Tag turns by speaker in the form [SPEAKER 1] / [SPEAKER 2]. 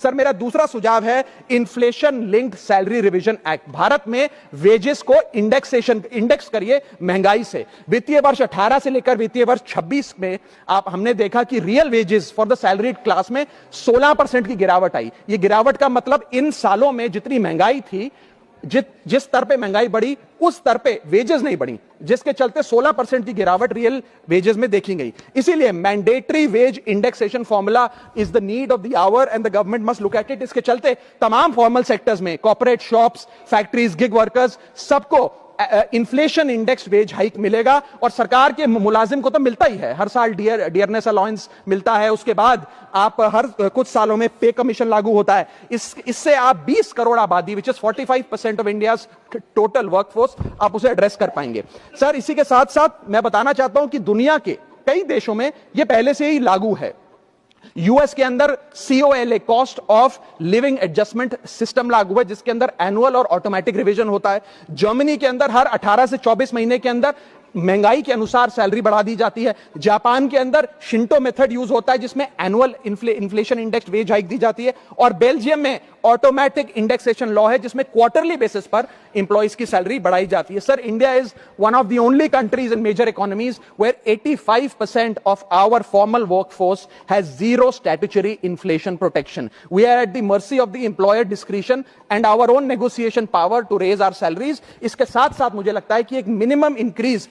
[SPEAKER 1] Sir मेरा दूसरा सुझाव है inflation linked salary revision act. Bharat में वेजेस को इंडेक्स करिए महंगाई से। वित्तीय वर्ष 18 से लेकर वित्तीय वर्ष 26 में हमने देखा कि real wages for the salaried class में 16% की गिरावट आई। यह गिरावट का मतलब इन सालों में जितनी महंगाई थी, जिस स्तर पे महंगाई बढ़ी उस स्तर पे वेजेस नहीं बढ़ी, जिसके चलते 16% की गिरावट रियल वेजेस में देखी गई। इसीलिए mandatory wage indexation formula is the need of the hour and the government must look at it. इसके चलते तमाम फॉर्मल सेक्टर्स में corporate shops, factories, gig workers सबको इन्फ्लेशन इंडेक्स वेज हाइक मिलेगा। और सरकार के मुलाजिम को तो मिलता ही है, हर साल डियरनेस अलाउंस मिलता है, उसके बाद आप हर कुछ सालों में पे कमीशन लागू होता है। इससे आप 20 करोड़ आबादी, which is 45% of India total workforce, आप उसे एड्रेस कर पाएंगे। सर इसी के साथ साथ मैं बताना चाहता हूं कि दुनिया के कई देशों में यह पहले से ही लागू है। यूएस के अंदर COLA, cost of living adjustment system लागू है, जिसके अंदर एनुअल और ऑटोमेटिक रिवीजन होता है। जर्मनी के अंदर हर 18 से 24 महीने के अंदर महंगाई के अनुसार सैलरी बढ़ा दी जाती है। जापान के अंदर शिंटो मेथड यूज होता है, जिसमें annual inflation index wage hike दी जाती है। और बेल्जियम में ऑटोमेटिक इंडेक्सेशन लॉ है, जिसमें क्वार्टरली बेसिस पर इंप्लॉइज की सैलरी बढ़ाई जाती है। Sir India is one of the only countries in major economies where 85% of our formal workforce has zero statutory inflation protection. We are at the mercy of the employer discretion and our own negotiation power to raise our salaries. इसके साथ साथ मुझे लगता है कि एक minimum increase